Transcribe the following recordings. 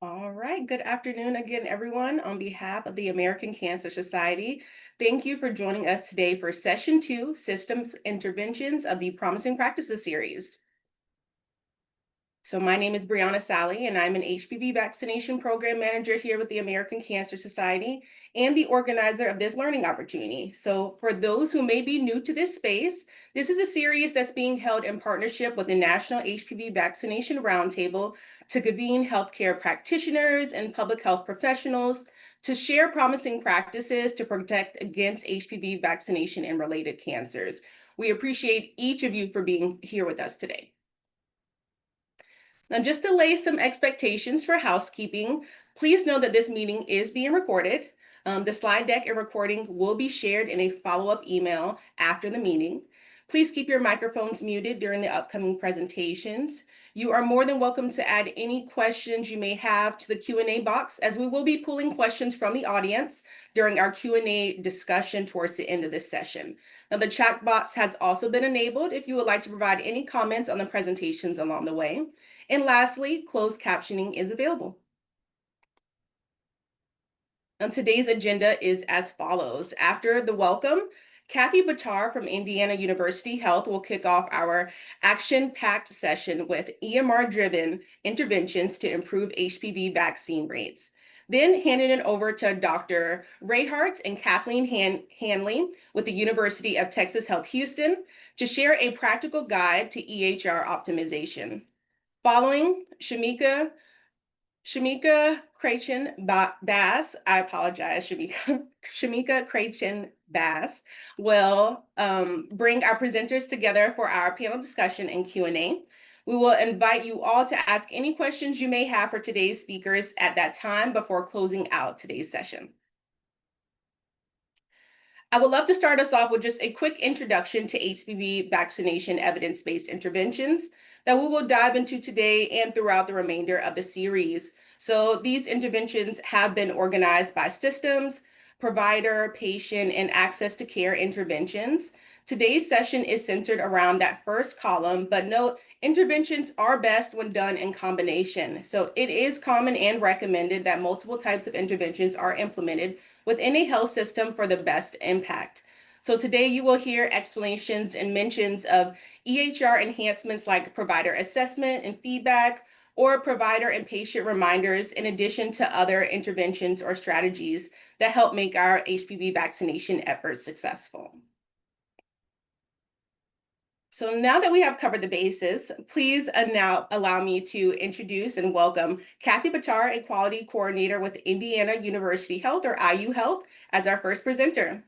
All right. Good afternoon again, everyone. On behalf of the American Cancer Society, thank you for joining us today for Session 2 Systems Interventions of the Promising Practices series. So, my name is Brianna Sally, and I'm an HPV Vaccination Program Manager here with the American Cancer Society and the organizer of this learning opportunity. So, for those who may be new to this space, this is a series that's being held in partnership with the National HPV Vaccination Roundtable to convene healthcare practitioners and public health professionals to share promising practices to protect against HPV vaccination and related cancers. We appreciate each of you for being here with us today. Now, just to lay some expectations for housekeeping, please know that this meeting is being recorded. The slide deck and recording will be shared in a follow-up email after the meeting. Please keep your microphones muted during the upcoming presentations. You are more than welcome to add any questions you may have to the Q&A box, as we will be pulling questions from the audience during our Q&A discussion towards the end of this session. Now, the chat box has also been enabled if you would like to provide any comments on the presentations along the way. And lastly, closed captioning is available. And today's agenda is as follows. After the welcome, Kathy Batar from Indiana University Health will kick off our action-packed session with EMR-driven interventions to improve HPV vaccine rates. Then handing it over to Dr. Ray Hart and Kathleen Hanley with the University of Texas Health Houston to share a practical guide to EHR optimization. Following Shamika Creighton Bass, I apologize, Shamika Creighton Bass will bring our presenters together for our panel discussion and Q&A. We will invite you all to ask any questions you may have for today's speakers at that time before closing out today's session. I would love to start us off with just a quick introduction to HPV vaccination evidence-based interventions that we will dive into today and throughout the remainder of the series. So these interventions have been organized by systems, provider, patient, and access to care interventions. Today's session is centered around that first column, but note, interventions are best when done in combination. So it is common and recommended that multiple types of interventions are implemented within a health system for the best impact. So today you will hear explanations and mentions of EHR enhancements like provider assessment and feedback, or provider and patient reminders, in addition to other interventions or strategies that help make our HPV vaccination efforts successful. So now that we have covered the bases, please now allow me to introduce and welcome Kathy Batar, a quality coordinator with Indiana University Health, or IU Health, as our first presenter.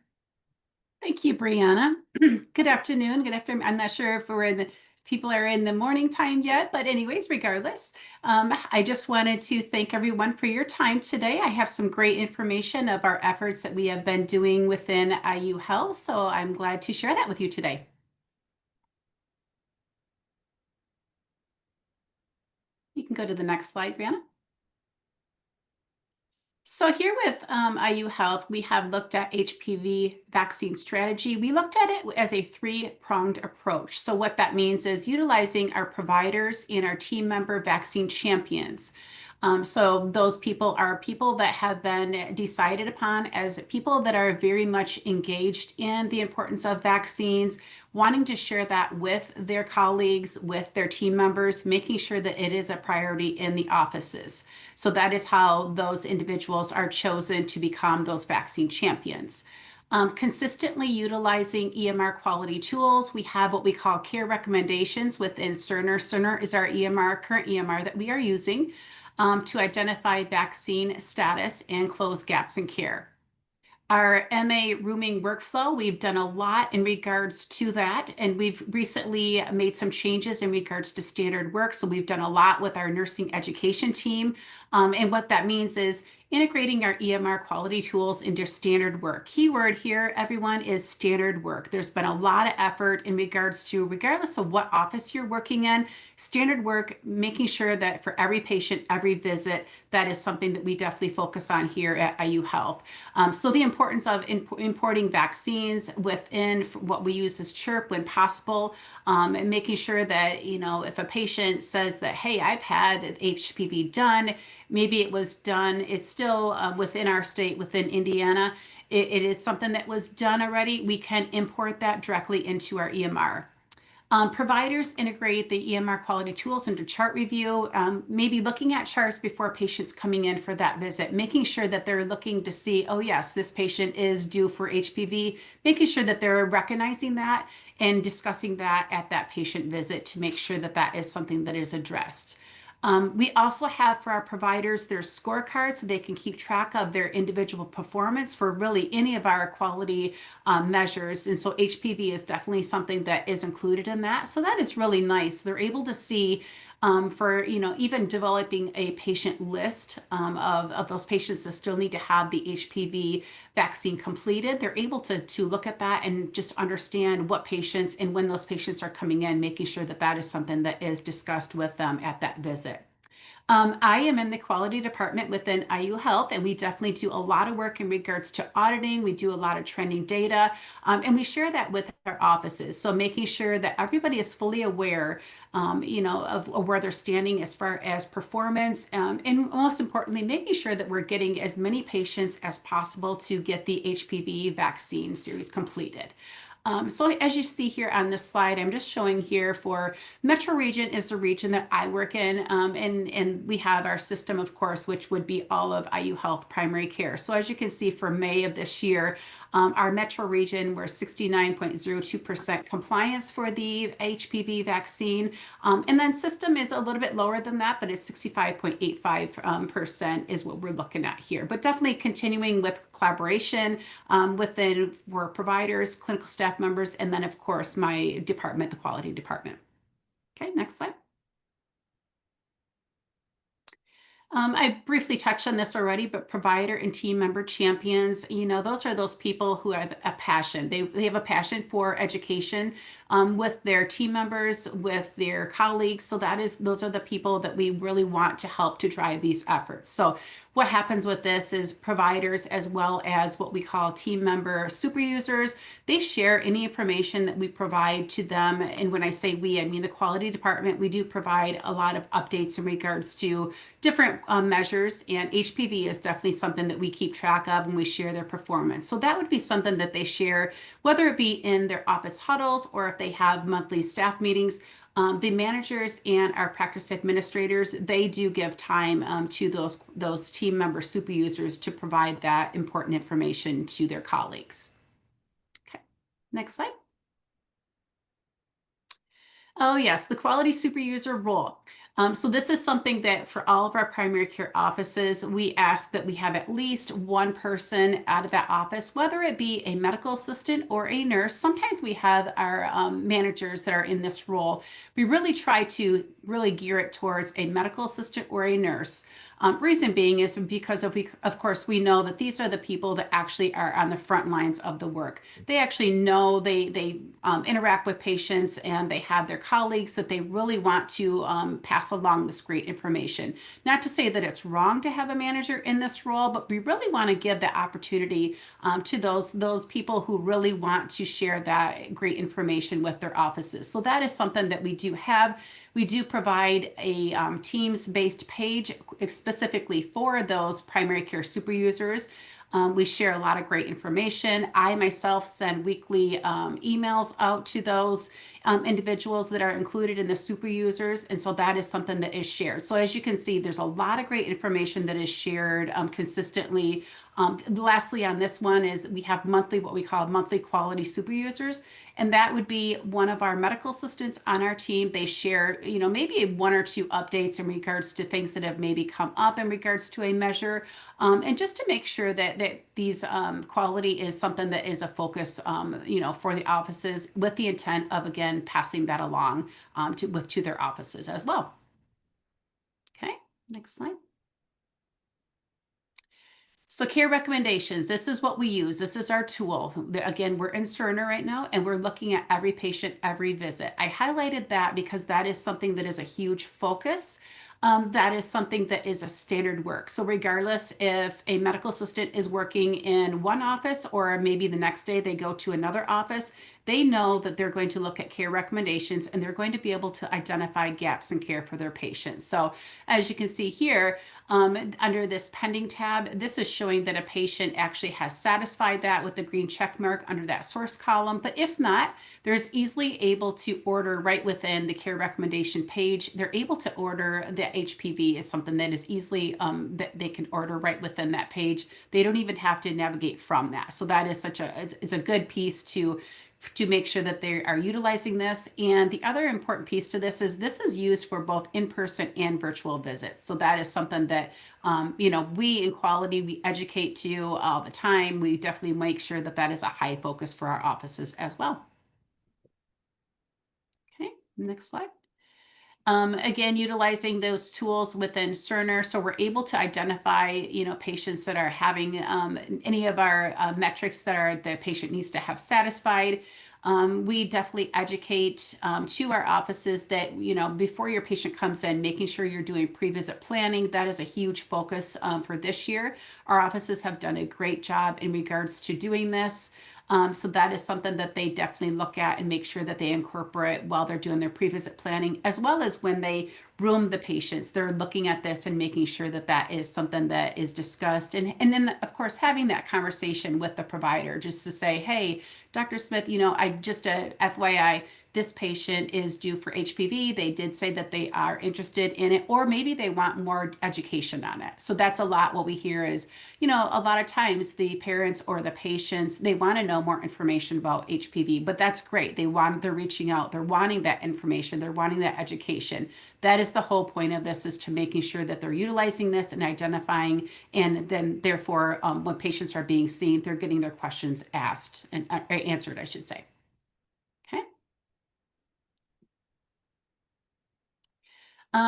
Thank you, Brianna. Good afternoon. Good afternoon. I'm not sure if people are in the morning time yet, but anyways, regardless, I just wanted to thank everyone for your time today. I have some great information of our efforts that we have been doing within IU Health, so I'm glad to share that with you today. You can go to the next slide, Brianna. So here with IU Health, we have looked at HPV vaccine strategy. We looked at it as a three-pronged approach. So what that means is utilizing our providers and our team member vaccine champions. So those people are people that have been decided upon as people that are very much engaged in the importance of vaccines, wanting to share that with their colleagues, with their team members, making sure that it is a priority in the offices. So that is how those individuals are chosen to become those vaccine champions. Consistently utilizing EMR quality tools. We have what we call care recommendations within Cerner. Cerner is our EMR, current EMR that we are using to identify vaccine status and close gaps in care. Our MA rooming workflow, we've done a lot in regards to that, and we've recently made some changes in regards to standard work. So we've done a lot with our nursing education team. And what that means is integrating our EMR quality tools into standard work. Keyword here, everyone, is standard work. There's been a lot of effort in regards to, regardless of what office you're working in, standard work, making sure that for every patient, every visit, that is something that we definitely focus on here at IU Health. So the importance of importing vaccines within what we use as CHIRP when possible, and making sure that, if a patient says that, hey, I've had HPV done, maybe it was done, it's still within our state, within Indiana, it is something that was done already, we can import that directly into our EMR. Providers integrate the EMR quality tools into chart review, maybe looking at charts before patients coming in for that visit, making sure that they're looking to see, oh yes, this patient is due for HPV, making sure that they're recognizing that and discussing that at that patient visit to make sure that that is something that is addressed. We also have for our providers their scorecards so they can keep track of their individual performance for really any of our quality measures. And so HPV is definitely something that is included in that. So that is really nice. They're able to see for, even developing a patient list of those patients that still need to have the HPV vaccine completed. They're able to look at that and just understand what patients and when those patients are coming in, making sure that that is something that is discussed with them at that visit. I am in the quality department within IU Health, and we definitely do a lot of work in regards to auditing. We do a lot of trending data, and we share that with our offices. So making sure that everybody is fully aware, of where they're standing as far as performance, and most importantly, making sure that we're getting as many patients as possible to get the HPV vaccine series completed. So as you see here on this slide, I'm just showing here for Metro region is the region that I work in, and we have our system, of course, which would be all of IU Health primary care. So as you can see for May of this year, our Metro region, we're 69.02% compliance for the HPV vaccine. And then system is a little bit lower than that, but it's 65.85% is what we're looking at here. But definitely continuing with collaboration within for providers, clinical staff members, and then of course my department, the quality department. Okay, next slide. I briefly touched on this already, but provider and team member champions, those are those people who have a passion. They have a passion for education with their team members, with their colleagues. So those are the people that we really want to help to drive these efforts. So what happens with this is providers as well as what we call team member super users, they share any information that we provide to them. And when I say we, I mean the quality department. We do provide a lot of updates in regards to different measures, and HPV is definitely something that we keep track of and we share their performance. So that would be something that they share, whether it be in their office huddles or if they have monthly staff meetings. The managers and our practice administrators, they do give time to those team member super users to provide that important information to their colleagues. Okay, next slide. Oh yes, the quality super user role. So this is something that for all of our primary care offices, we ask that we have at least one person out of that office, whether it be a medical assistant or a nurse. Sometimes we have our managers that are in this role. We really try to really gear it towards a medical assistant or a nurse. Reason being is because of course, we know that these are the people that actually are on the front lines of the work. They actually know they interact with patients and they have their colleagues that they really want to pass along this great information. Not to say that it's wrong to have a manager in this role, but we really want to give the opportunity to those people who really want to share that great information with their offices. So that is something that we do have. We do provide a Teams-based page specifically for those primary care super users. We share a lot of great information. I myself send weekly emails out to those individuals that are included in the super users. And so that is something that is shared. So as you can see, there's a lot of great information that is shared consistently. Lastly, on this one is we have what we call monthly quality super users. And that would be one of our medical assistants on our team. They share, maybe one or two updates in regards to things that have maybe come up in regards to a measure. And just to make sure that these quality is something that is a focus, for the offices with the intent of, again, passing that along to their offices as well. Okay, next slide. So care recommendations, this is what we use. This is our tool. Again, we're in Cerner right now, and we're looking at every patient, every visit. I highlighted that because that is something that is a huge focus. That is something that is a standard work. So regardless if a medical assistant is working in one office or maybe the next day they go to another office, they know that they're going to look at care recommendations and they're going to be able to identify gaps in care for their patients. So as you can see here, under this pending tab, this is showing that a patient actually has satisfied that with the green check mark under that source column. But if not, there's easily able to order right within the care recommendation page. They're able to order the HPV is something that is easily that they can order right within that page. They don't even have to navigate from that. So that is it's a good piece to make sure that they are utilizing this. And the other important piece to this is used for both in-person and virtual visits. So that is something that, we in quality, we educate to all the time. We definitely make sure that that is a high focus for our offices as well. Okay, next slide. Again, utilizing those tools within Cerner, so we're able to identify, patients that are having any of our metrics that the patient needs to have satisfied. We definitely educate to our offices that, before your patient comes in, making sure you're doing pre-visit planning. That is a huge focus for this year. Our offices have done a great job in regards to doing this. So that is something that they definitely look at and make sure that they incorporate while they're doing their pre-visit planning, as well as when they room the patients. They're looking at this and making sure that that is something that is discussed. And then, of course, having that conversation with the provider just to say, hey, Dr. Smith, I just FYI, this patient is due for HPV. They did say that they are interested in it, or maybe they want more education on it. So that's a lot what we hear is, a lot of times the parents or the patients, they want to know more information about HPV, but that's great. They're reaching out, they're wanting that information, they're wanting that education. That is the whole point of this, is to making sure that they're utilizing this and identifying, and then therefore, when patients are being seen, they're getting their questions asked and answered, I should say. Okay.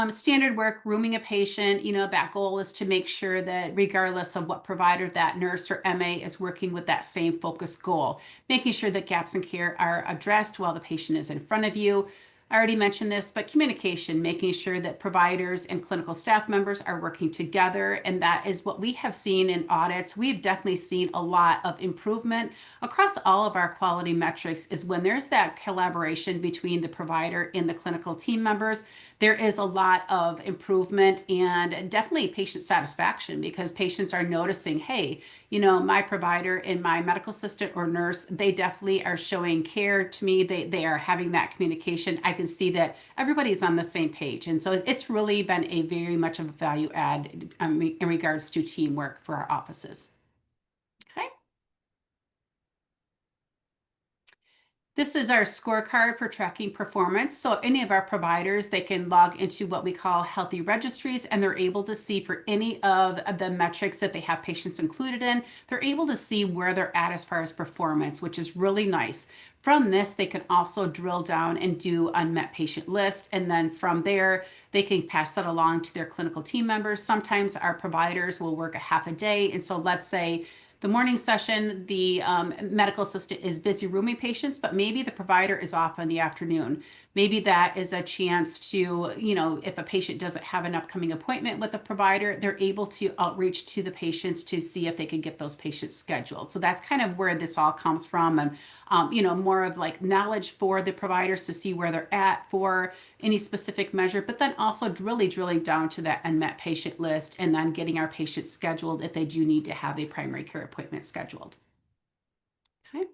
Standard work, rooming a patient, that goal is to make sure that regardless of what provider, that nurse or MA is working with that same focus goal, making sure that gaps in care are addressed while the patient is in front of you. I already mentioned this, but communication, making sure that providers and clinical staff members are working together. And that is what we have seen in audits. We've definitely seen a lot of improvement across all of our quality metrics, is when there's that collaboration between the provider and the clinical team members, there is a lot of improvement and definitely patient satisfaction, because patients are noticing, hey, my provider and my medical assistant or nurse, they definitely are showing care to me. They are having that communication. I can see that everybody's on the same page. And so it's really been a very much of a value add in regards to teamwork for our offices. Okay. This is our scorecard for tracking performance. So any of our providers, they can log into what we call healthy registries, and they're able to see for any of the metrics that they have patients included in, they're able to see where they're at as far as performance, which is really nice. From this, they can also drill down and do unmet patient list. And then from there, they can pass that along to their clinical team members. Sometimes our providers will work a half a day. And so let's say the morning session, the medical assistant is busy rooming patients, but maybe the provider is off in the afternoon. Maybe that is a chance to, if a patient doesn't have an upcoming appointment with a provider, they're able to outreach to the patients to see if they can get those patients scheduled. So that's kind of where this all comes from. And, more of like knowledge for the providers to see where they're at for any specific measure, but then also really drilling down to that unmet patient list and then getting our patients scheduled if they do need to have a primary care appointment scheduled. Okay.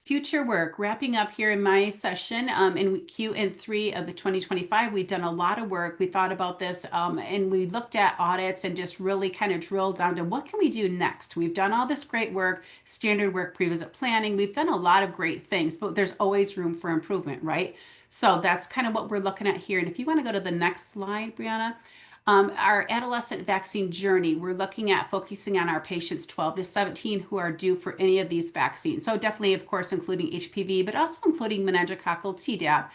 Future work, wrapping up here in my session in Q3 of the 2025, we've done a lot of work. We thought about this and we looked at audits and just really kind of drilled down to what can we do next. We've done all this great work, standard work, pre-visit planning. We've done a lot of great things, but there's always room for improvement, right? So that's kind of what we're looking at here. And if you want to go to the next slide, Brianna. Our adolescent vaccine journey, we're looking at focusing on our patients 12 to 17 who are due for any of these vaccines. So definitely, of course, including HPV, but also including meningococcal Tdap.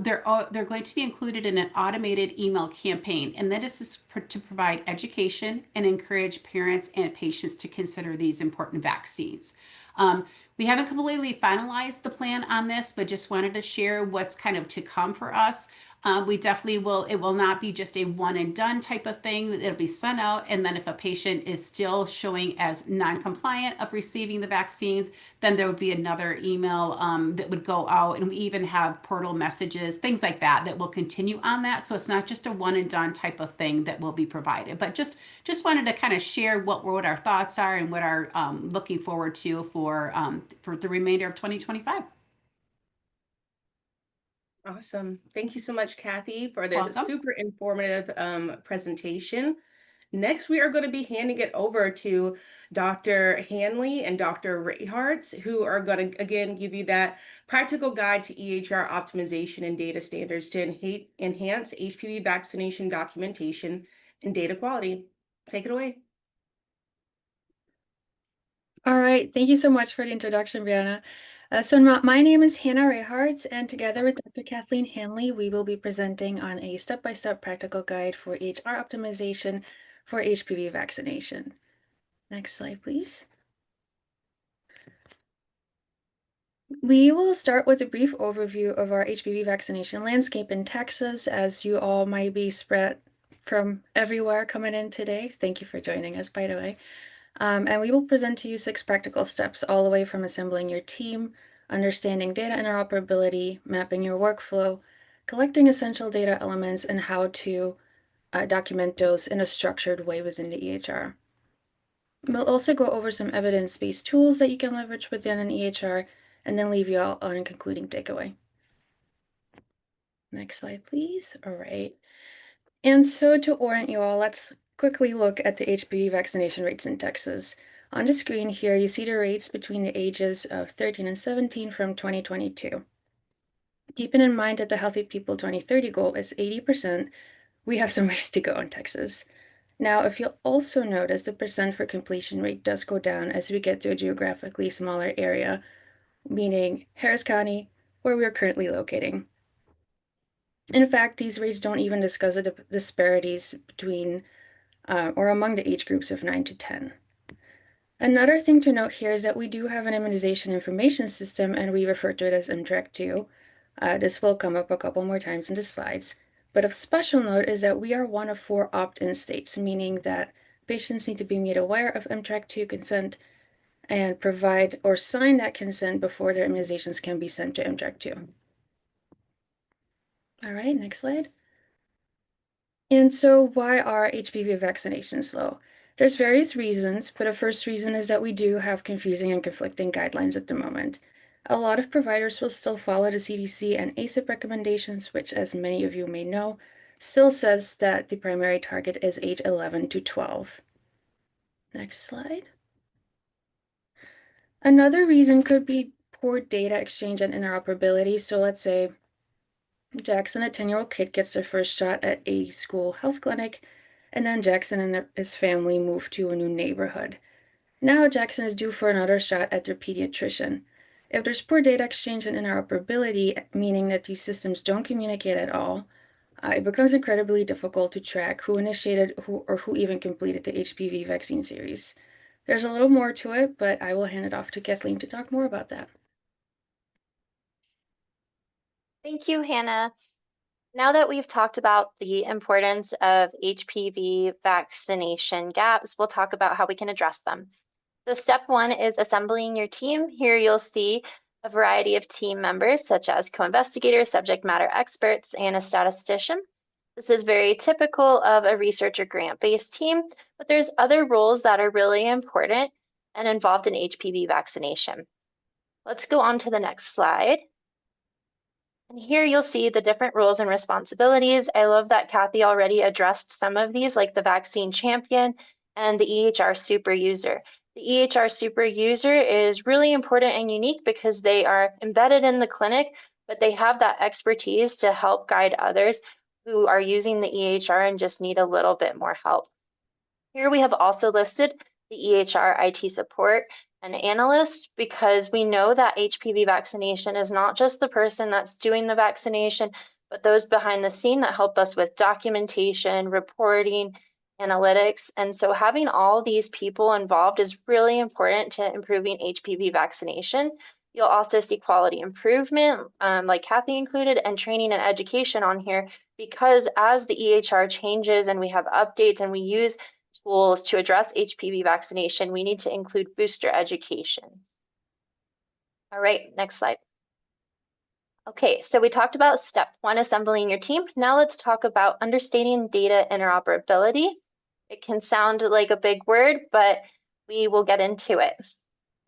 They're going to be included in an automated email campaign, and that is to provide education and encourage parents and patients to consider these important vaccines. We haven't completely finalized the plan on this, but just wanted to share what's kind of to come for us. We definitely will, it will not be just a one and done type of thing. It'll be sent out. And then if a patient is still showing as non-compliant of receiving the vaccines, then there would be another email that would go out. And we even have portal messages, things like that, that will continue on that. So it's not just a one and done type of thing that will be provided. But just wanted to kind of share what our thoughts are and what are looking forward to for the remainder of 2025. Awesome. Thank you so much, Kathy, for this Welcome. super informative presentation. Next, we are going to be handing it over to Dr. Hanley and Dr. Rayhartz, who are going to, again, give you that practical guide to EHR optimization and data standards to enhance HPV vaccination documentation and data quality. Take it away. All right, thank you so much for the introduction, Brianna. My name is Hannah Rayhartz, and together with Dr. Kathleen Hanley, we will be presenting on a step-by-step practical guide for HR optimization for HPV vaccination. Next slide, please. We will start with a brief overview of our HPV vaccination landscape in Texas, as you all might be spread from everywhere coming in today. Thank you for joining us, by the way. And we will present to you 6 practical steps, all the way from assembling your team, understanding data interoperability, mapping your workflow, collecting essential data elements, and how to document those in a structured way within the EHR. We'll also go over some evidence-based tools that you can leverage within an EHR, and then leave you all on a concluding takeaway. Next slide, please. All right. And so to orient you all, let's quickly look at the HPV vaccination rates in Texas. On the screen here, you see the rates between the ages of 13 and 17 from 2022. Keeping in mind that the Healthy People 2030 goal is 80%, we have some ways to go in Texas. Now, if you'll also notice, the percent for completion rate does go down as we get to a geographically smaller area, meaning Harris County, where we are currently locating. In fact, these rates don't even discuss the disparities between or among the age groups of 9 to 10. Another thing to note here is that we do have an immunization information system, and we refer to it as MTRAC2. This will come up a couple more times in the slides. But of special note is that we are one of 4 opt-in states, meaning that patients need to be made aware of MTRAC2 consent and provide or sign that consent before their immunizations can be sent to MTRAC2. All right, next slide. And so why are HPV vaccinations low? There's various reasons, but the first reason is that we do have confusing and conflicting guidelines at the moment. A lot of providers will still follow the CDC and ACIP recommendations, which, as many of you may know, still says that the primary target is age 11 to 12. Next slide. Another reason could be poor data exchange and interoperability. So let's say Jackson, a 10-year-old kid, gets their first shot at a school health clinic, and then Jackson and his family move to a new neighborhood. Now Jackson is due for another shot at their pediatrician. If there's poor data exchange and interoperability, meaning that these systems don't communicate at all, it becomes incredibly difficult to track who initiated or who even completed the HPV vaccine series. There's a little more to it, but I will hand it off to Kathleen to talk more about that. Thank you, Hannah. Now that we've talked about the importance of HPV vaccination gaps, we'll talk about how we can address them. So step 1 is assembling your team. Here you'll see a variety of team members, such as co-investigators, subject matter experts, and a statistician. This is very typical of a research or grant-based team, but there's other roles that are really important and involved in HPV vaccination. Let's go on to the next slide. And here you'll see the different roles and responsibilities. I love that Kathy already addressed some of these, like the vaccine champion and the EHR super user. The EHR super user is really important and unique because they are embedded in the clinic, but they have that expertise to help guide others who are using the EHR and just need a little bit more help. Here we have also listed the EHR IT support and analysts, because we know that HPV vaccination is not just the person that's doing the vaccination, but those behind the scene that help us with documentation, reporting, analytics. And so having all these people involved is really important to improving HPV vaccination. You'll also see quality improvement, like Kathy included, and training and education on here, because as the EHR changes and we have updates and we use tools to address HPV vaccination, we need to include booster education. All right, next slide. Okay, so we talked about step one, assembling your team. Now let's talk about understanding data interoperability. It can sound like a big word, but we will get into it.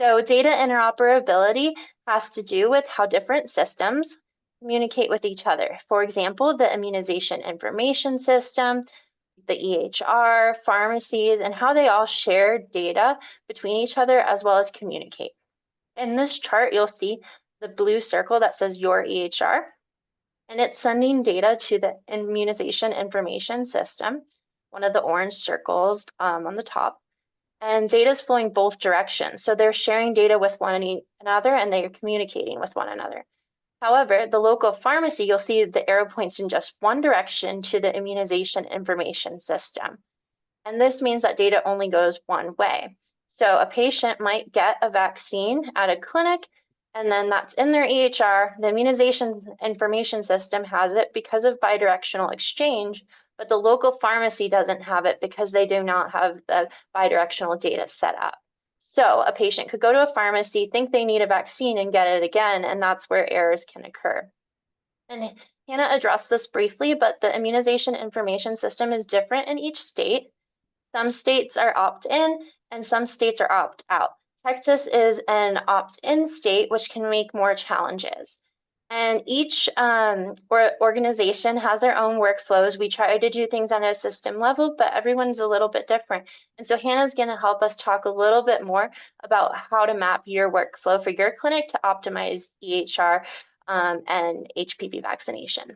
So data interoperability has to do with how different systems communicate with each other. For example, the immunization information system, the EHR, pharmacies, and how they all share data between each other as well as communicate. In this chart, you'll see the blue circle that says your EHR, and it's sending data to the immunization information system, one of the orange circles on the top. And data is flowing both directions. So they're sharing data with one another and they're communicating with one another. However, the local pharmacy, you'll see the arrow points in just one direction to the immunization information system. And this means that data only goes one way. So a patient might get a vaccine at a clinic, and then that's in their EHR. The immunization information system has it because of bidirectional exchange, but the local pharmacy doesn't have it because they do not have the bidirectional data set up. So a patient could go to a pharmacy, think they need a vaccine, and get it again, and that's where errors can occur. And Hannah addressed this briefly, but the immunization information system is different in each state. Some states are opt-in and some states are opt-out. Texas is an opt-in state, which can make more challenges. And each organization has their own workflows. We try to do things on a system level, but everyone's a little bit different. And so Hannah's going to help us talk a little bit more about how to map your workflow for your clinic to optimize EHR and HPV vaccination.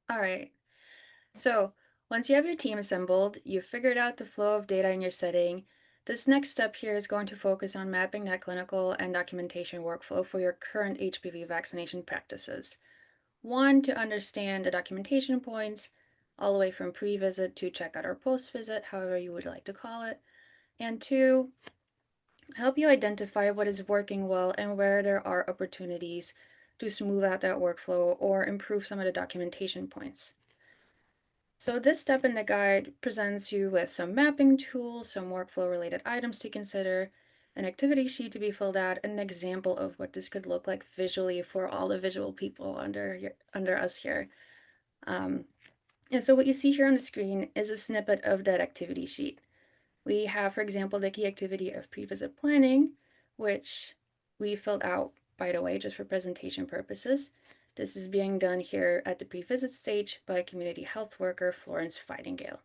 All right. So once you have your team assembled, you've figured out the flow of data in your setting. This next step here is going to focus on mapping that clinical and documentation workflow for your current HPV vaccination practices. One, to understand the documentation points, all the way from pre-visit to checkout or post-visit, however you would like to call it. And two, help you identify what is working well and where there are opportunities to smooth out that workflow or improve some of the documentation points. So this step in the guide presents you with some mapping tools, some workflow related items to consider, an activity sheet to be filled out, and an example of what this could look like visually for all the visual people under us here. And so what you see here on the screen is a snippet of that activity sheet. We have, for example, the key activity of pre-visit planning, which we filled out, by the way, just for presentation purposes. This is being done here at the pre-visit stage by community health worker Florence Fightingale.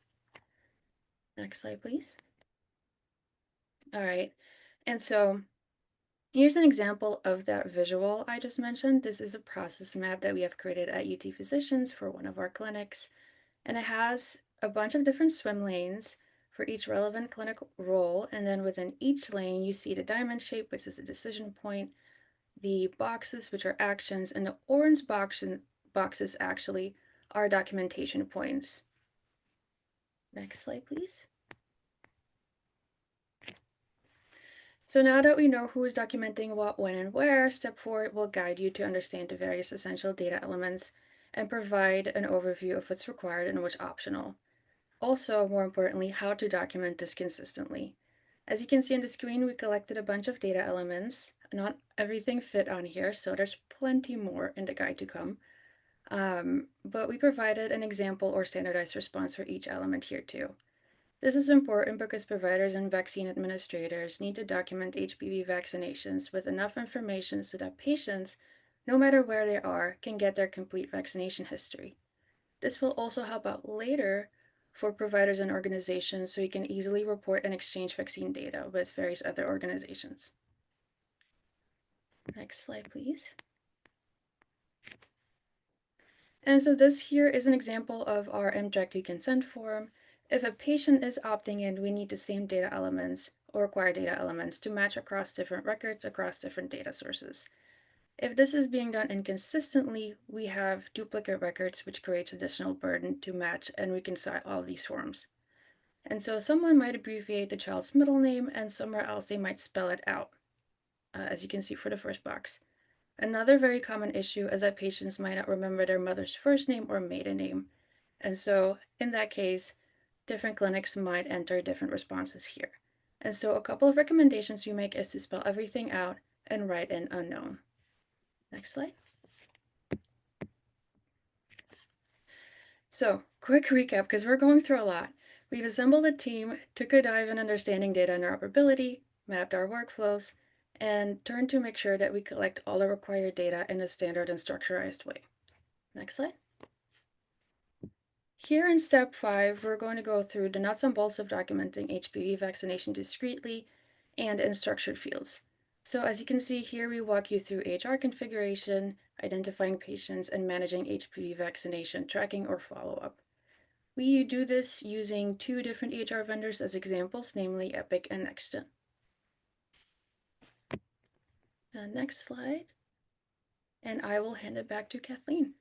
Next slide, please. All right, and so here's an example of that visual I just mentioned. This is a process map that we have created at UT Physicians for one of our clinics, and it has a bunch of different swim lanes for each relevant clinic role, and then within each lane you see the diamond shape, which is a decision point, the boxes, which are actions, and the orange boxes actually are documentation points. Next slide, please. So now that we know who is documenting what, when, and where, step 4 will guide you to understand the various essential data elements and provide an overview of what's required and what's optional. Also, more importantly, how to document this consistently. As you can see on the screen, we collected a bunch of data elements. Not everything fit on here, so there's plenty more in the guide to come. But we provided an example or standardized response for each element here too. This is important because providers and vaccine administrators need to document HPV vaccinations with enough information so that patients, no matter where they are, can get their complete vaccination history. This will also help out later for providers and organizations so you can easily report and exchange vaccine data with various other organizations. Next slide, please. And so this here is an example of our MJAC2 consent form. If a patient is opting in, we need the same data elements or required data elements to match across different records, across different data sources. If this is being done inconsistently, we have duplicate records, which creates additional burden to match and reconcile all these forms. And so someone might abbreviate the child's middle name and somewhere else they might spell it out. as you can see for the first box. Another very common issue is that patients might not remember their mother's first name or maiden name. And so in that case, different clinics might enter different responses here. And so a couple of recommendations you make is to spell everything out and write in unknown. Next slide. So, quick recap, because we're going through a lot. We've assembled a team, took a dive in understanding data interoperability, mapped our workflows, and turned to make sure that we collect all the required data in a standard and structured way. Next slide. Here in step 5, we're going to go through the nuts and bolts of documenting HPV vaccination discreetly and in structured fields. So as you can see here, we walk you through HR configuration, identifying patients, and managing HPV vaccination tracking or follow-up. We do this using 2 different EHR vendors as examples, namely Epic and Nextgen. Next slide. And I will hand it back to Kathleen.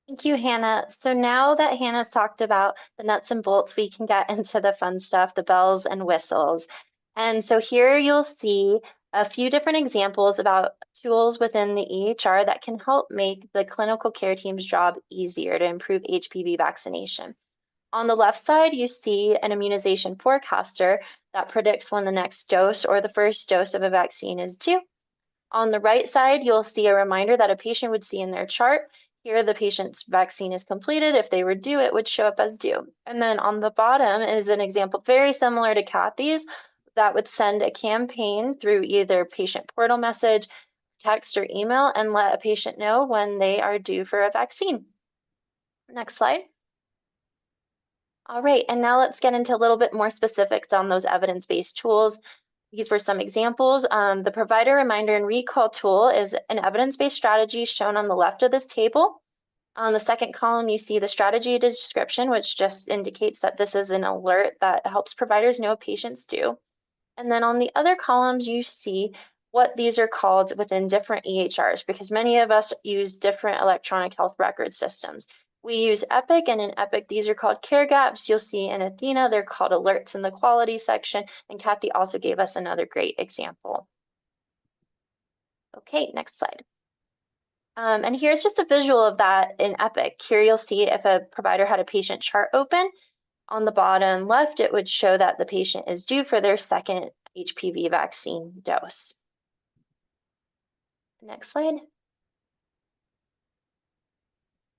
Thank you, Hannah. So now that Hannah's talked about the nuts and bolts, we can get into the fun stuff, the bells and whistles. And so here you'll see a few different examples about tools within the EHR that can help make the clinical care team's job easier to improve HPV vaccination. On the left side, you see an immunization forecaster that predicts when the next dose or the first dose of a vaccine is due. On the right side, you'll see a reminder that a patient would see in their chart. Here, the patient's vaccine is completed. If they were due, it would show up as due. And then on the bottom is an example very similar to Kathy's that would send a campaign through either patient portal message, text, or email and let a patient know when they are due for a vaccine. Next slide. All right, and now let's get into a little bit more specifics on those evidence-based tools. These were some examples. The provider reminder and recall tool is an evidence-based strategy shown on the left of this table. On the second column, you see the strategy description, which just indicates that this is an alert that helps providers know patients due. And then on the other columns, you see what these are called within different EHRs, because many of us use different electronic health record systems. We use Epic, and in Epic, these are called care gaps. You'll see in Athena, they're called alerts in the quality section, and Kathy also gave us another great example. Okay, next slide. And here's just a visual of that in Epic. Here you'll see if a provider had a patient chart open. On the bottom left, it would show that the patient is due for their second HPV vaccine dose. Next slide.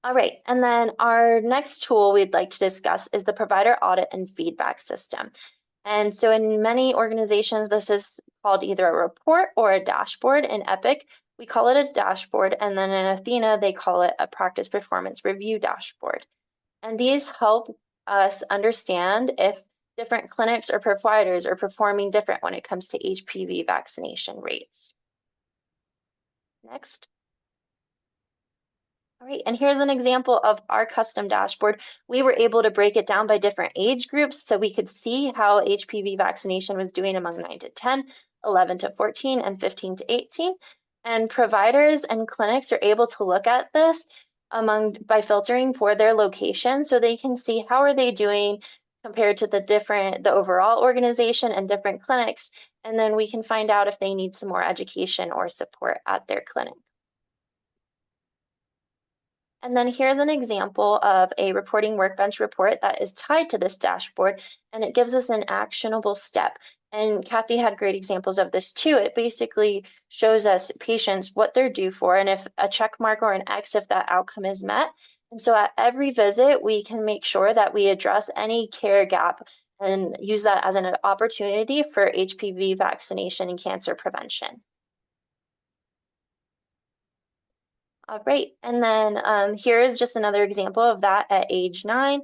All right, and then our next tool we'd like to discuss is the provider audit and feedback system. And so in many organizations, this is called either a report or a dashboard. In Epic, we call it a dashboard, and then in Athena, they call it a practice performance review dashboard. And these help us understand if different clinics or providers are performing different when it comes to HPV vaccination rates. Next. All right, and here's an example of our custom dashboard. We were able to break it down by different age groups so we could see how HPV vaccination was doing among 9 to 10, 11 to 14, and 15 to 18. And providers and clinics are able to look at this by filtering for their location so they can see how are they doing compared to the overall organization and different clinics. And then we can find out if they need some more education or support at their clinic. And then here's an example of a reporting workbench report that is tied to this dashboard, and it gives us an actionable step. And Kathy had great examples of this too. It basically shows us patients what they're due for, and if a check mark or an X if that outcome is met. And so at every visit, we can make sure that we address any care gap and use that as an opportunity for HPV vaccination and cancer prevention. Great. And then here is just another example of that at age 9.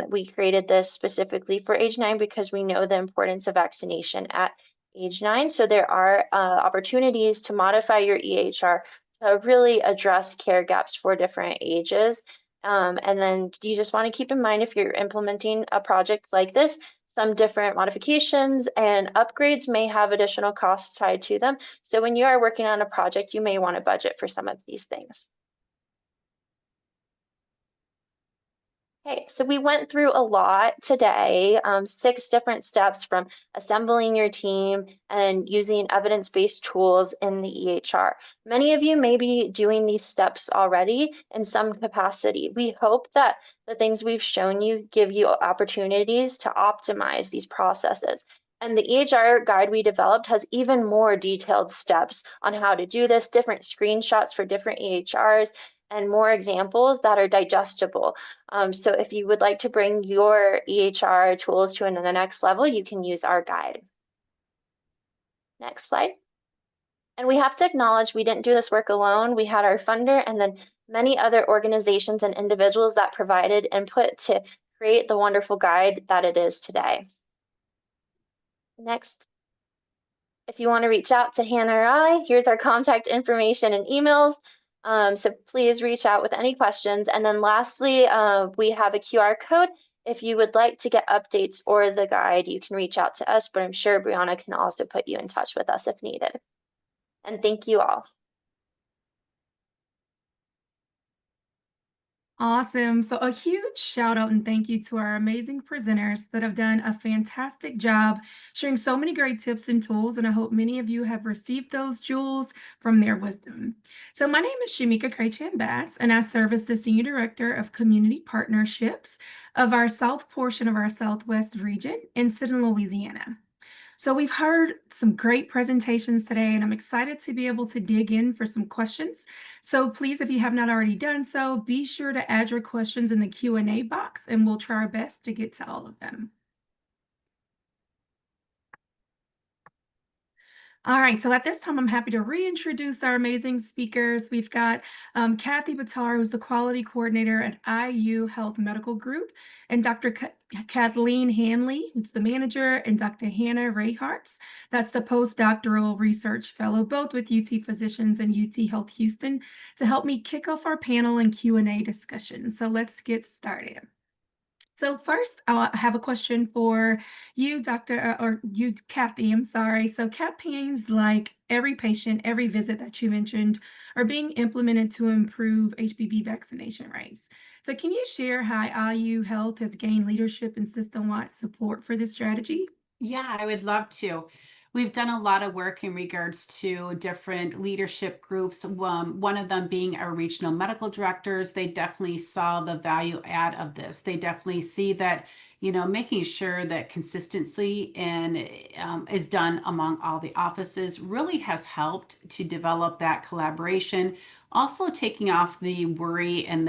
We created this specifically for age 9 because we know the importance of vaccination at age 9. So there are opportunities to modify your EHR to really address care gaps for different ages. And then you just want to keep in mind if you're implementing a project like this, some different modifications and upgrades may have additional costs tied to them. So when you are working on a project, you may want to budget for some of these things. Okay, so we went through a lot today, 6 different steps from assembling your team and using evidence-based tools in the EHR. Many of you may be doing these steps already in some capacity. We hope that the things we've shown you give you opportunities to optimize these processes. And the EHR guide we developed has even more detailed steps on how to do this, different screenshots for different EHRs, and more examples that are digestible. So if you would like to bring your EHR tools to the next level, you can use our guide. Next slide. And we have to acknowledge we didn't do this work alone. We had our funder and then many other organizations and individuals that provided input to create the wonderful guide that it is today. Next. If you want to reach out to Hannah or I, here's our contact information and emails. So please reach out with any questions. And then lastly, we have a QR code. If you would like to get updates or the guide, you can reach out to us, but I'm sure Brianna can also put you in touch with us if needed. And thank you all. Awesome. So a huge shout out and thank you to our amazing presenters that have done a fantastic job sharing so many great tips and tools. And I hope many of you have received those jewels from their wisdom. So my name is Shamika Krachan Bass, and I serve as the Senior Director of Community Partnerships of our South portion of our Southwest region in Sinton, Louisiana. So we've heard some great presentations today, and I'm excited to be able to dig in for some questions. So please, if you have not already done so, be sure to add your questions in the Q&A box, and we'll try our best to get to all of them. All right, so at this time, I'm happy to reintroduce our amazing speakers. We've got Kathy Batar, who's the quality coordinator at IU Health Medical Group, and Dr. Kathleen Hanley, who's the manager, and Dr. Hannah Rayhartz, that's the postdoctoral research fellow, both with UT Physicians and UT Health Houston, to help me kick off our panel and Q&A discussion. So let's get started. So first, I have a question for you, or you, Kathy, I'm sorry. So campaigns like Every Patient, Every Visit that you mentioned are being implemented to improve HPV vaccination rates. So can you share how IU Health has gained leadership and system-wide support for this strategy? Yeah, I would love to. We've done a lot of work in regards to different leadership groups. One of them being our regional medical directors. They definitely saw the value add of this. They definitely see that, making sure that consistency and is done among all the offices really has helped to develop that collaboration. Also taking off the worry and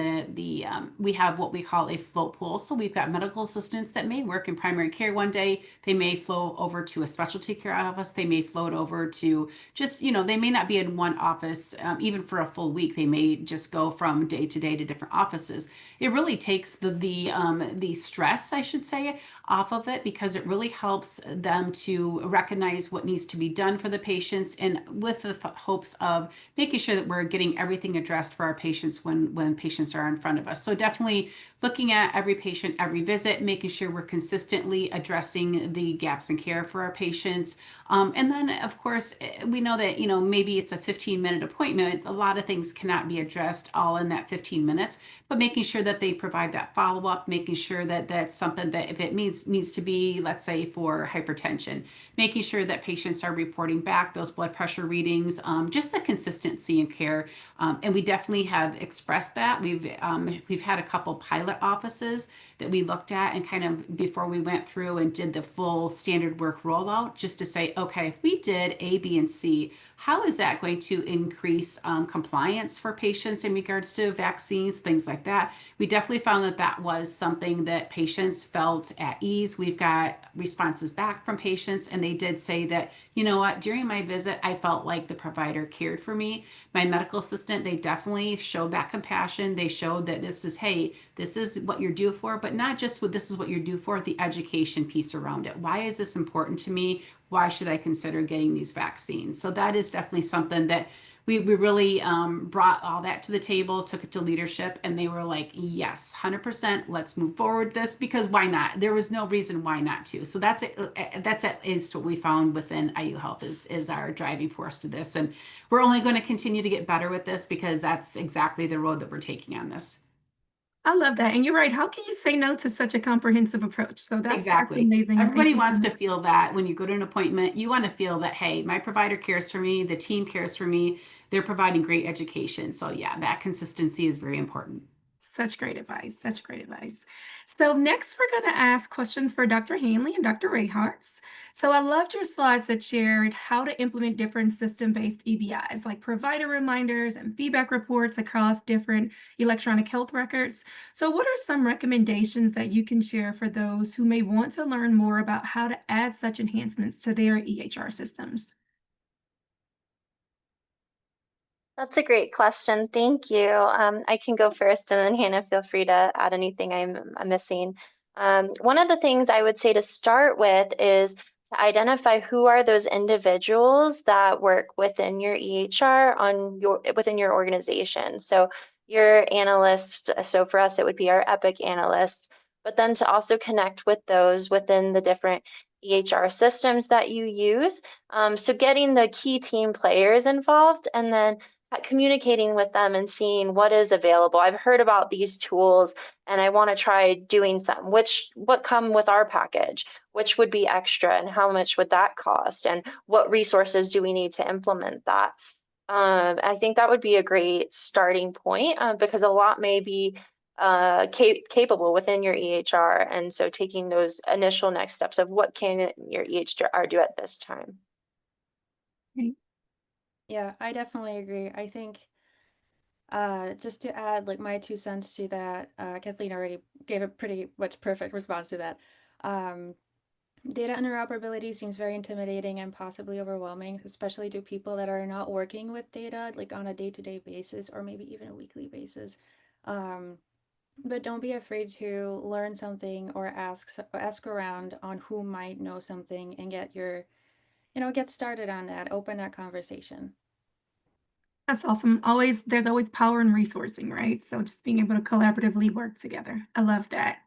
we have what we call a float pool. So we've got medical assistants that may work in primary care one day. They may flow over to a specialty care office. They may float over to just, they may not be in one office even for a full week. They may just go from day to day to different offices. It really takes the stress, I should say, off of it, because it really helps them to recognize what needs to be done for the patients, and with the hopes of making sure that we're getting everything addressed for our patients when patients are in front of us. So definitely looking at every patient, every visit, making sure we're consistently addressing the gaps in care for our patients. And then, of course, we know that, maybe it's a 15-minute appointment. A lot of things cannot be addressed all in that 15 minutes, but making sure that they provide that follow-up, making sure that that's something that if it needs to be, let's say, for hypertension, making sure that patients are reporting back those blood pressure readings, just the consistency in care. And we definitely have expressed that. We've had a couple pilot offices that we looked at and kind of before we went through and did the full standard work rollout, just to say, okay, if we did A, B, and C, how is that going to increase compliance for patients in regards to vaccines, things like that? We definitely found that that was something that patients felt at ease. We've got responses back from patients, and they did say that, you know what, during my visit, I felt like the provider cared for me. My medical assistant, they definitely showed that compassion. They showed that this is what you're due for, but not just what this is what you're due for, the education piece around it. Why is this important to me? Why should I consider getting these vaccines? So that is definitely something that we really brought all that to the table, took it to leadership, and they were like, yes, 100%, let's move forward this, because why not? There was no reason why not to. So that's at least what we found within IU Health is our driving force to this. And we're only going to continue to get better with this, because that's exactly the road that we're taking on this. I love that. And you're right. How can you say no to such a comprehensive approach? So that's Exactly. amazing. And thank Everybody you so wants to much. feel that when you go to an appointment, you want to feel that, hey, my provider cares for me, the team cares for me, they're providing great education. So, yeah, that consistency is very important. Such great advice. Such great advice. So next, we're going to ask questions for Dr. Hanley and Dr. Rayharts. So I loved your slides that shared how to implement different system-based EBIs, like provider reminders and feedback reports across different electronic health records. So what are some recommendations that you can share for those who may want to learn more about how to add such enhancements to their EHR systems? That's a great question. Thank you. I can go first, and then Hannah, feel free to add anything I'm missing. One of the things I would say to start with is to identify who are those individuals that work within your EHR within your organization. So your analyst, so for us it would be our Epic analyst, but then to also connect with those within the different EHR systems that you use. So getting the key team players involved, and then communicating with them and seeing what is available. I've heard about these tools and I want to try doing some. What come with our package? Which would be extra and how much would that cost? And what resources do we need to implement that? I think that would be a great starting point because a lot may be capable within your EHR. And so taking those initial next steps of what can your EHR do at this time. Yeah, I definitely agree. I think just to add like my 2 cents to that, Kathleen already gave a pretty much perfect response to that. Um, Data interoperability seems very intimidating and possibly overwhelming, especially to people that are not working with data like on a day-to-day basis or maybe even a weekly basis. Um, but don't be afraid to learn something or ask around on who might know something and get started on that, open that conversation. That's awesome. There's always power in resourcing, right? So just being able to collaboratively work together. I love that.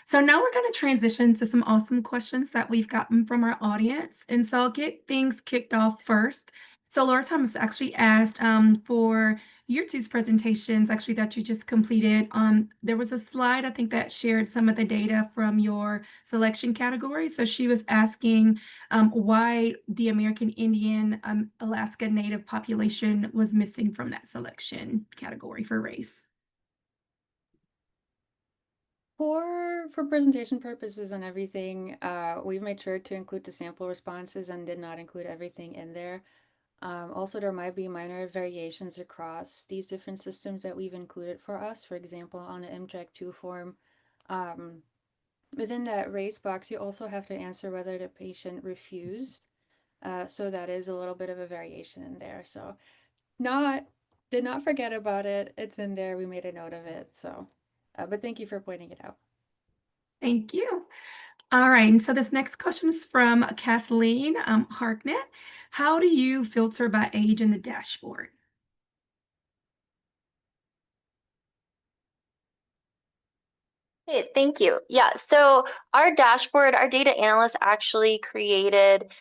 So now we're going to transition to some awesome questions that we've gotten from our audience. And so I'll get things kicked off first. So Laura Thomas actually asked for your two's presentations, actually, that you just completed. There was a slide, I think, that shared some of the data from your selection category. So she was asking why the American Indian Alaska Native population was missing from that selection category for race. For presentation purposes and everything, we've made sure to include the sample responses and did not include everything in there. Also, there might be minor variations across these different systems that we've included for us. For example, on the MTRAC2 form, um, within that race box, you also have to answer whether the patient refused. So that is a little bit of a variation in there. So not did not forget about it. It's in there. We made a note of it. So, but thank you for pointing it out. Thank you. All right, and so this next question is from Kathleen Harknett. How do you filter by age in the dashboard? Hey, thank you. Yeah, so our dashboard, our data analysts actually created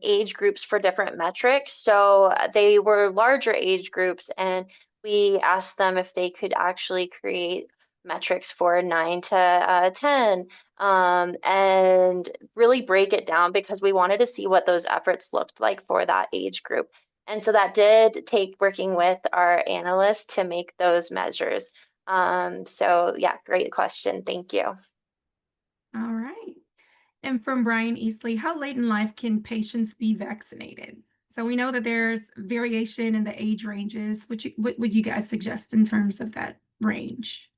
age groups for different metrics. So they were larger age groups, and we asked them if they could actually create metrics for 9 to 10 and really break it down because we wanted to see what those efforts looked like for that age group. And so that did take working with our analysts to make those measures. So yeah, great question. Thank you. All right. And from Brian Eastley, how late in life can patients be vaccinated? So we know that there's variation in the age ranges. What would you guys suggest in terms of that range?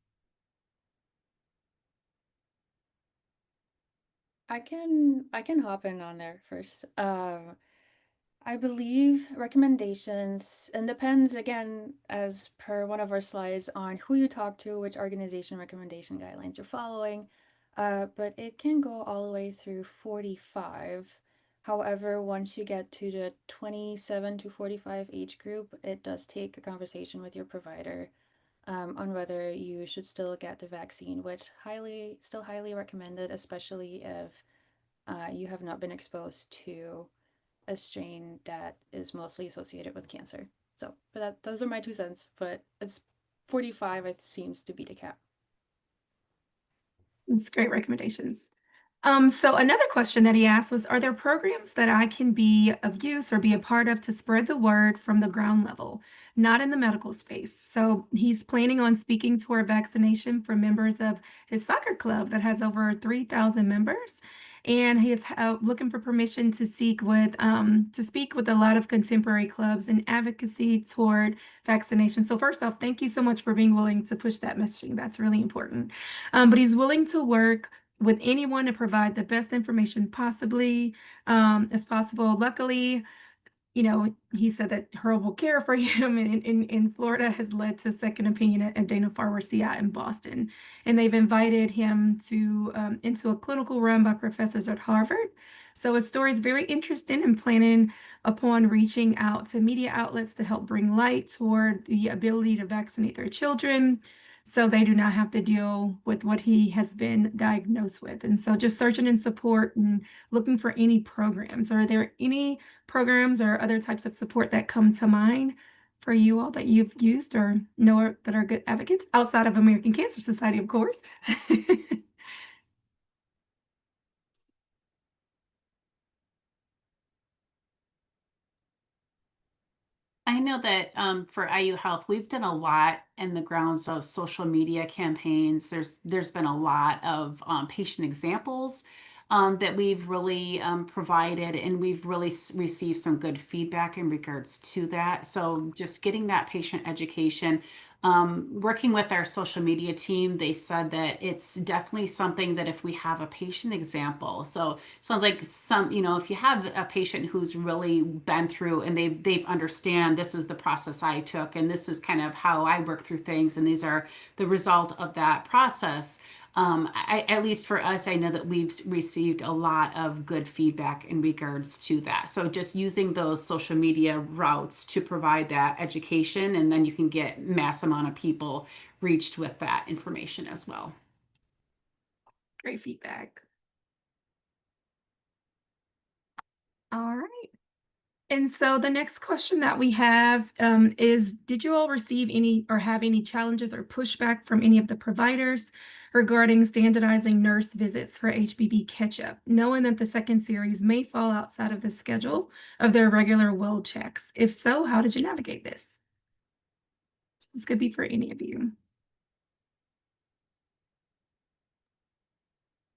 I can hop in on there first. I believe recommendations, and depends again, as per one of our slides, on who you talk to, which organization recommendation guidelines you're following. But it can go all the way through 45. However, once you get to the 27 to 45 age group, it does take a conversation with your provider on whether you should still get the vaccine, which still highly recommended, especially if you have not been exposed to a strain that is mostly associated with cancer. So, but those are my 2 cents. But it's 45. It seems to be the cap. It's great recommendations. So another question that he asked was, are there programs that I can be of use or be a part of to spread the word from the ground level, not in the medical space? So he's planning on speaking toward vaccination for members of his soccer club that has over 3,000 members. And he is looking for permission to speak with a lot of contemporary clubs and advocacy toward vaccination. So first off, thank you so much for being willing to push that messaging. That's really important. But he's willing to work with anyone to provide the best information possibly as possible. Luckily, he said that horrible care for him in Florida has led to second opinion at Dana-Farber CI in Boston. And they've invited him to into a clinical run by professors at Harvard. So his story is very interesting and planning upon reaching out to media outlets to help bring light toward the ability to vaccinate their children so they do not have to deal with what he has been diagnosed with. And so just searching in support and looking for any programs. Are there any programs or other types of support that come to mind for you all that you've used or know that are good advocates outside of American Cancer Society, of course? I know that for IU Health, we've done a lot in the grounds of social media campaigns. There's been a lot of patient examples that we've really provided, and we've really received some good feedback in regards to that. So just getting that patient education. Working with our social media team, they said that it's definitely something that if we have a patient example, so sounds like if you have a patient who's really been through and they've understand this is the process I took and this is kind of how I work through things and these are the result of that process. At least for us, I know that we've received a lot of good feedback in regards to that. So just using those social media routes to provide that education, and then you can get mass amount of people reached with that information as well. Great feedback. All right. And so the next question that we have is, did you all receive any or have any challenges or pushback from any of the providers regarding standardizing nurse visits for HPV catch-up, knowing that the second series may fall outside of the schedule of their regular well checks? If so, how did you navigate this? This could be for any of you.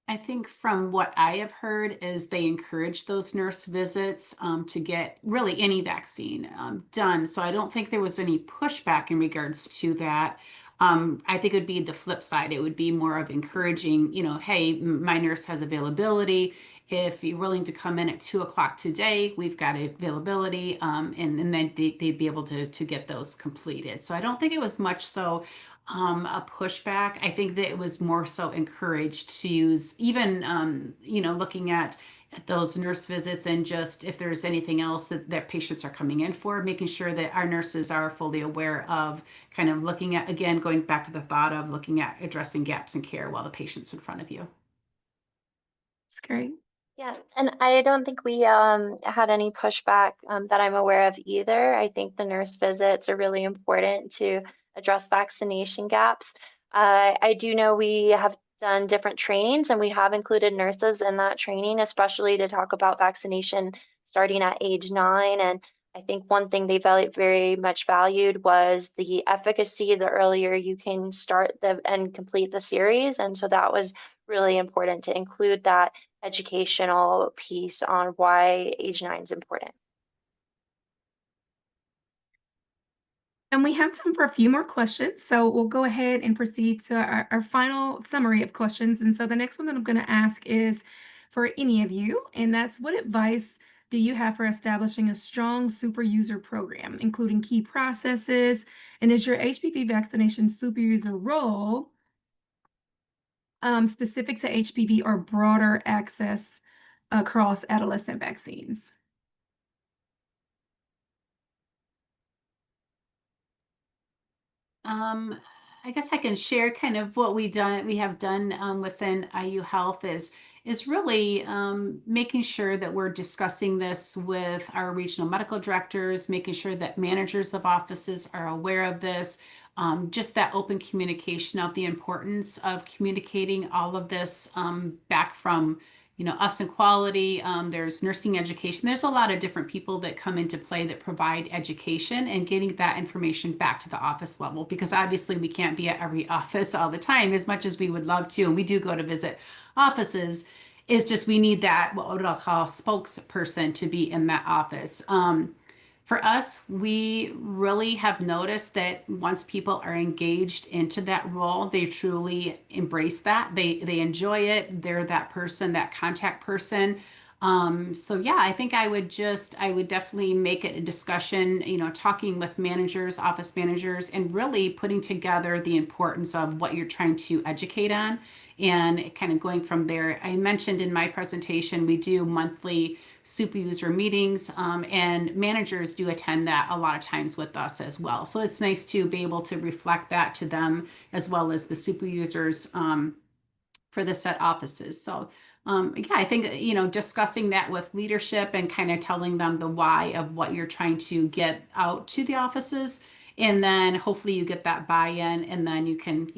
I think from what I have heard is they encourage those nurse visits to get really any vaccine done. So I don't think there was any pushback in regards to that. I think it would be the flip side. It would be more of encouraging, hey, my nurse has availability. If you're willing to come in at 2 o'clock today, we've got availability, and then they'd be able to get those completed. So I don't think it was much so a pushback. I think that it was more so encouraged to use even looking at those nurse visits and just if there's anything else that patients are coming in for, making sure that our nurses are fully aware of kind of looking at, again, going back to the thought of looking at addressing gaps in care while the patient's in front of you. It's great. Yeah, and I don't think we had any pushback that I'm aware of either. I think the nurse visits are really important to address vaccination gaps. I do know we have done different trainings and we have included nurses in that training, especially to talk about vaccination starting at age 9. And I think one thing they very much valued was the efficacy the earlier you can start and complete the series. And so that was really important to include that educational piece on why age 9 is important. And we have time for a few more questions. So we'll go ahead and proceed to our final summary of questions. And so the next one that I'm going to ask is for any of you, and that's, what advice do you have for establishing a strong super user program, including key processes? And is your HPV vaccination super user role specific to HPV or broader access across adolescent vaccines? I guess I can share kind of what we have done within IU Health is really making sure that we're discussing this with our regional medical directors, making sure that managers of offices are aware of this. just that open communication of the importance of communicating all of this back from us in quality. There's nursing education. There's a lot of different people that come into play that provide education and getting that information back to the office level, because obviously we can't be at every office all the time as much as we would love to. And we do go to visit offices. Is just we need that, what I'll call spokesperson, to be in that office. For us, we really have noticed that once people are engaged into that role, they truly embrace that. They enjoy it. They're that person, that contact person. So yeah, I think I would definitely make it a discussion, talking with managers, office managers, and really putting together the importance of what you're trying to educate on and kind of going from there. I mentioned in my presentation, we do monthly super user meetings, and managers do attend that a lot of times with us as well. So it's nice to be able to reflect that to them as well as the super users for the set offices. So yeah, I think, discussing that with leadership and kind of telling them the why of what you're trying to get out to the offices. And then hopefully you get that buy-in, and then you can,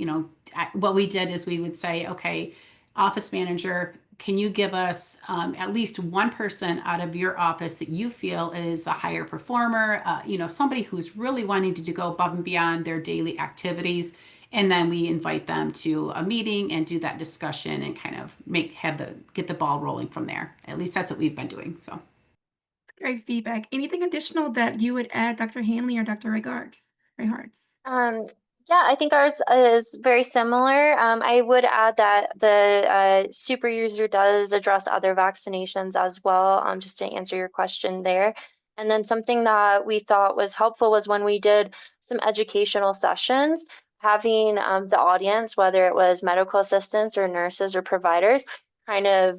what we did is we would say, okay, office manager, can you give us at least one person out of your office that you feel is a higher performer, somebody who's really wanting to go above and beyond their daily activities. And then we invite them to a meeting and do that discussion and kind of get the ball rolling from there. At least that's what we've been doing. So Great feedback. Anything additional that you would add, Dr. Hanley or Dr. Regards? Regards. Um, yeah, I think ours is very similar. I would add that the super user does address other vaccinations as well, just to answer your question there. And then something that we thought was helpful was when we did some educational sessions, having the audience, whether it was medical assistants or nurses or providers, kind of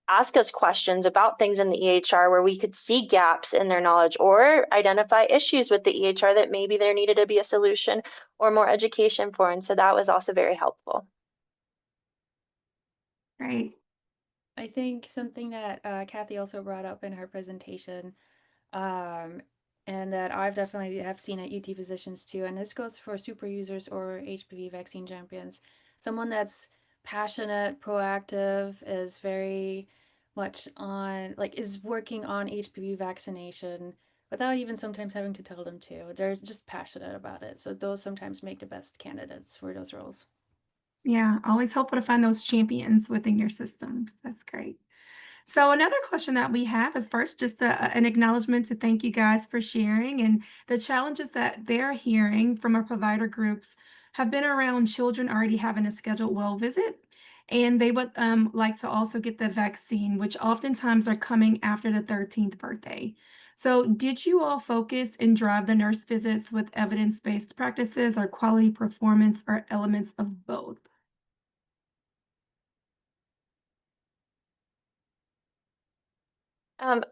ask us questions about things in the EHR where we could see gaps in their knowledge or identify issues with the EHR that maybe there needed to be a solution or more education for. And so that was also very helpful. Great. I think something that Kathy also brought up in her presentation, um, and that I've definitely have seen at UT physicians too, and this goes for super users or HPV vaccine champions. Someone that's passionate, proactive, is very much on, like, is working on HPV vaccination without even sometimes having to tell them to. They're just passionate about it. So those sometimes make the best candidates for those roles. Yeah, always helpful to find those champions within your systems. That's great. So another question that we have is first just an acknowledgement to thank you guys for sharing, and the challenges that they're hearing from our provider groups have been around children already having a scheduled well visit, and they would like to also get the vaccine, which oftentimes are coming after the 13th birthday. So did you all focus and drive the nurse visits with evidence-based practices or quality performance or elements of both?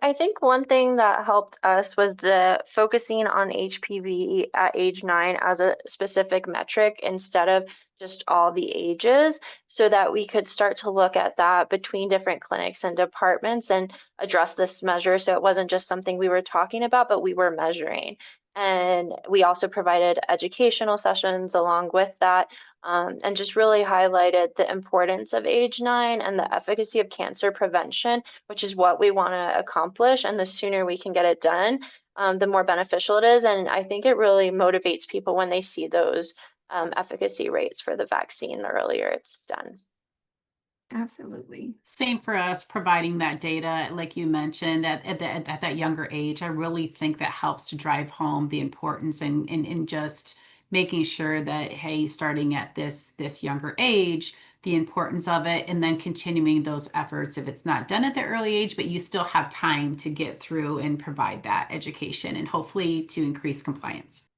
I think one thing that helped us was the focusing on HPV at age 9 as a specific metric instead of just all the ages, so that we could start to look at that between different clinics and departments and address this measure. So it wasn't just something we were talking about, but we were measuring. And we also provided educational sessions along with that, and just really highlighted the importance of age 9 and the efficacy of cancer prevention, which is what we want to accomplish. And the sooner we can get it done, the more beneficial it is. And I think it really motivates people when they see those efficacy rates for the vaccine the earlier it's done. Absolutely. same for us, providing that data, like you mentioned, at that younger age. I really think that helps to drive home the importance and just making sure that, hey, starting at this younger age, the importance of it, and then continuing those efforts if it's not done at the early age, but you still have time to get through and provide that education and hopefully to increase compliance.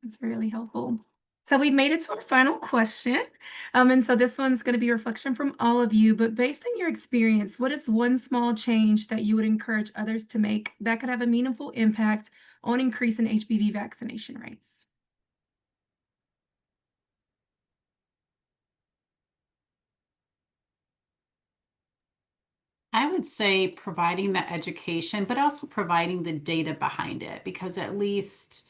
That's really helpful. So we've made it to our final question. And so this one's going to be a reflection from all of you, but based on your experience, what is one small change that you would encourage others to make that could have a meaningful impact on increasing HPV vaccination rates? I would say providing that education, but also providing the data behind it, because at least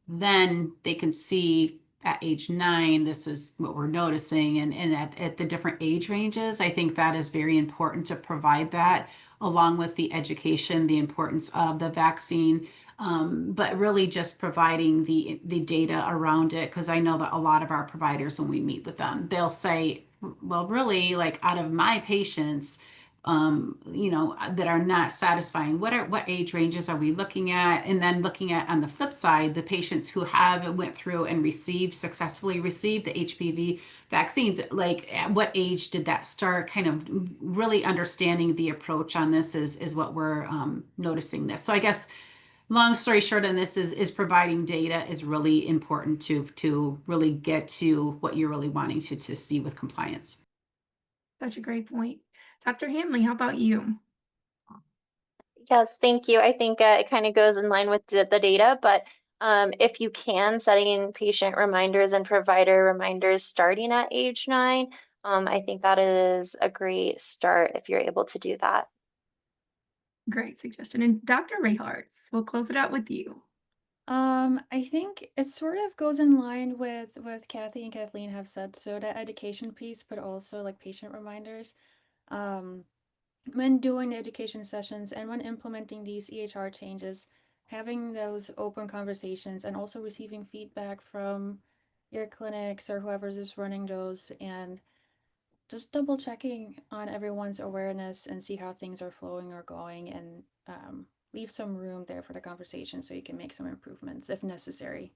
then they can see at age 9, this is what we're noticing. And at the different age ranges, I think that is very important to provide that along with the education, the importance of the vaccine, but really just providing the data around it. Because I know that a lot of our providers, when we meet with them, they'll say, well, really, like out of my patients, that are not satisfying. What age ranges are we looking at? And then looking at on the flip side, the patients who have went through and successfully received the HPV vaccines, like at what age did that start? Kind of really understanding the approach on this is what we're noticing this. So I guess long story short on this is providing data is really important to really get to what you're really wanting to see with compliance. Such a great point. Dr. Hanley, how about you? Yes, thank you. I think it kind of goes in line with the data, but if you can, setting patient reminders and provider reminders starting at age 9, I think that is a great start if you're able to do that. Great suggestion. And Dr. Rayhartz, we'll close it out with you. I think it sort of goes in line with what Kathy and Kathleen have said. So the education piece, but also like patient reminders. Um, when doing the education sessions and when implementing these EHR changes, having those open conversations and also receiving feedback from your clinics or whoever's is running those, and just double checking on everyone's awareness and see how things are flowing or going, and leave some room there for the conversation so you can make some improvements if necessary.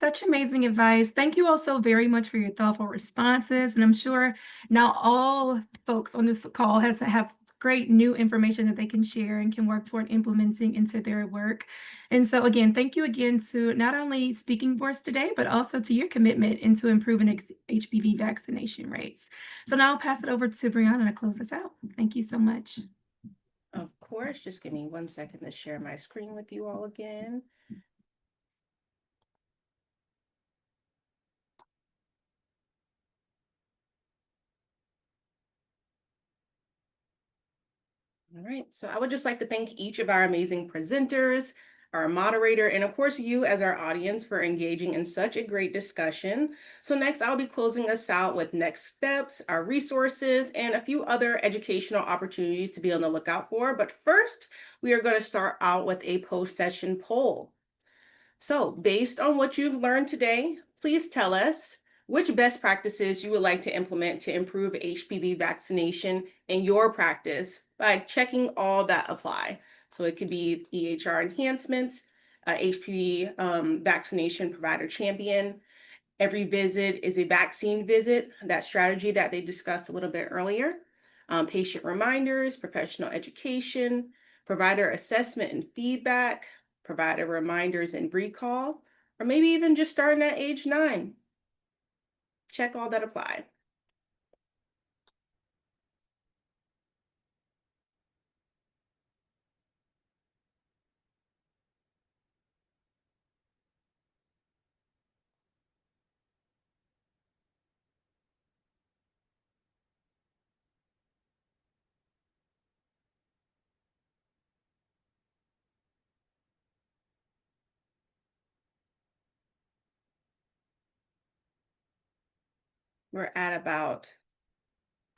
Such amazing advice. Thank you all so very much for your thoughtful responses. And I'm sure now all folks on this call have great new information that they can share and can work toward implementing into their work. And so again, thank you again to not only speaking for us today, but also to your commitment into improving HPV vaccination rates. So now I'll pass it over to Brianna to close us out. Thank you so much. Of course, just give me 1 second to share my screen with you all again. All right, so I would just like to thank each of our amazing presenters, our moderator, and of course you as our audience for engaging in such a great discussion. So next I'll be closing us out with next steps, our resources, and a few other educational opportunities to be on the lookout for. But first, we are going to start out with a post-session poll. So based on what you've learned today, please tell us which best practices you would like to implement to improve HPV vaccination in your practice by checking all that apply. So it could be EHR enhancements, HPV vaccination provider champion. Every visit is a vaccine visit, that strategy that they discussed a little bit earlier. Patient reminders, professional education, provider assessment and feedback, provider reminders and recall, or maybe even just starting at age 9. Check all that apply. We're at about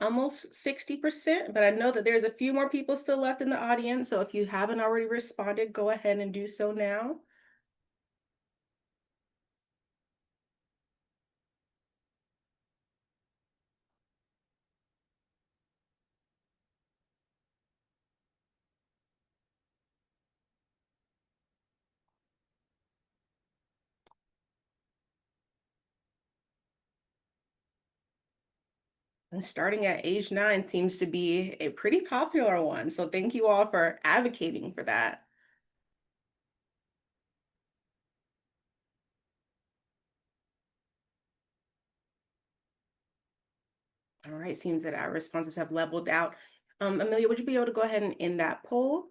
almost 60%, but I know that there's a few more people still left in the audience. So if you haven't already responded, go ahead and do so now. And starting at age 9 seems to be a pretty popular one. So thank you all for advocating for that. All right, seems that our responses have leveled out. Amelia, would you be able to go ahead and end that poll?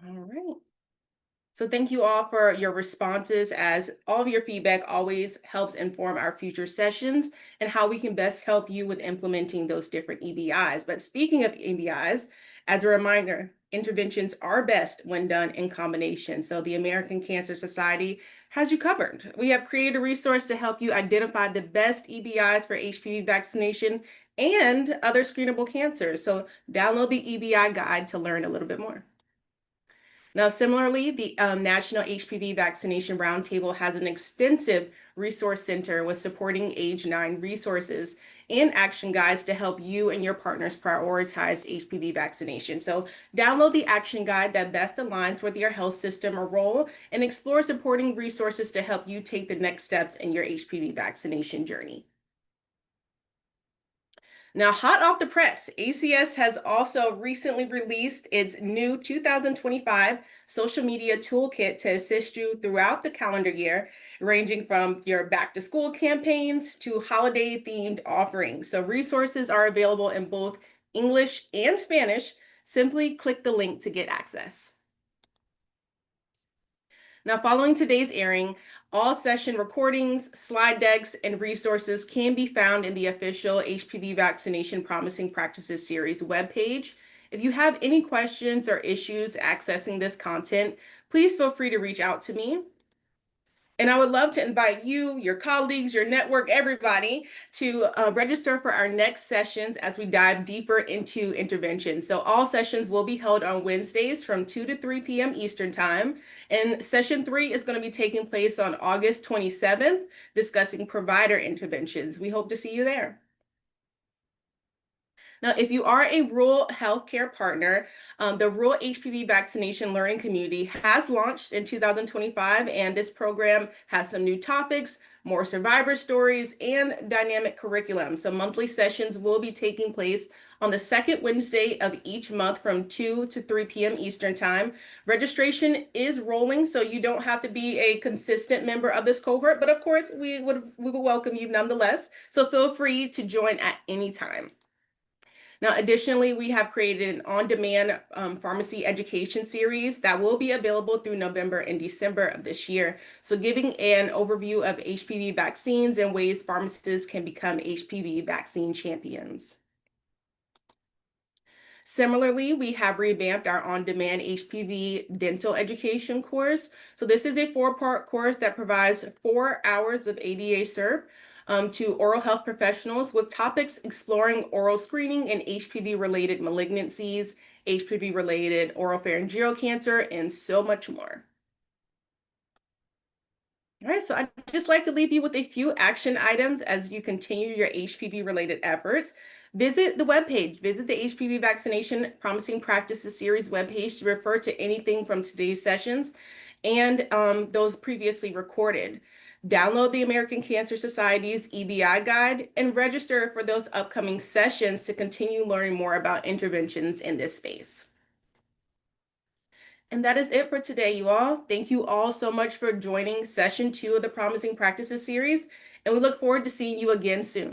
All right. So thank you all for your responses, as all of your feedback always helps inform our future sessions and how we can best help you with implementing those different EBIs. But speaking of EBIs, As a reminder, interventions are best when done in combination. So the American Cancer Society has you covered. We have created a resource to help you identify the best EBIs for HPV vaccination and other screenable cancers. So download the EBI guide to learn a little bit more. Now, similarly, the National HPV Vaccination Roundtable has an extensive resource center with supporting age 9 resources and action guides to help you and your partners prioritize HPV vaccination. So download the action guide that best aligns with your health system or role and explore supporting resources to help you take the next steps in your HPV vaccination journey. Now, hot off the press, ACS has also recently released its new 2025 social media toolkit to assist you throughout the calendar year, ranging from your back to school campaigns to holiday themed offerings. So, resources are available in both English and Spanish. Simply click the link to get access. Now, following today's airing, all session recordings, slide decks, and resources can be found in the official HPV Vaccination Promising Practices Series webpage. If you have any questions or issues accessing this content, please feel free to reach out to me. And I would love to invite you, your colleagues, your network, everybody to register for our next sessions as we dive deeper into intervention. So all sessions will be held on Wednesdays from 2 to 3 p.m. Eastern Time. And session 3 is going to be taking place on August 27th, discussing provider interventions. We hope to see you there. Now, if you are a rural healthcare partner, the Rural HPV Vaccination Learning Community has launched in 2025, and this program has some new topics, more survivor stories, and dynamic curriculum. So monthly sessions will be taking place on the second Wednesday of each month from 2 to 3 p.m. Eastern Time. Registration is rolling, so you don't have to be a consistent member of this cohort, but of course, we would welcome you nonetheless. So feel free to join at any time. Now, additionally, we have created an on-demand pharmacy education series that will be available through November and December of this year. So giving an overview of HPV vaccines and ways pharmacists can become HPV vaccine champions. Similarly, we have revamped our on-demand HPV dental education course. So this is a 4-part course that provides 4 hours of ADA CERP to oral health professionals with topics exploring oral screening and HPV-related malignancies, HPV-related oropharyngeal cancer, and so much more. All right, so I'd just like to leave you with a few action items as you continue your HPV-related efforts. Visit the webpage, visit the HPV Vaccination Promising Practices Series webpage to refer to anything from today's sessions and those previously recorded. Download the American Cancer Society's EBI guide and register for those upcoming sessions to continue learning more about interventions in this space. And that is it for today, you all. Thank you all so much for joining session 2 of the Promising Practices series, and we look forward to seeing you again soon.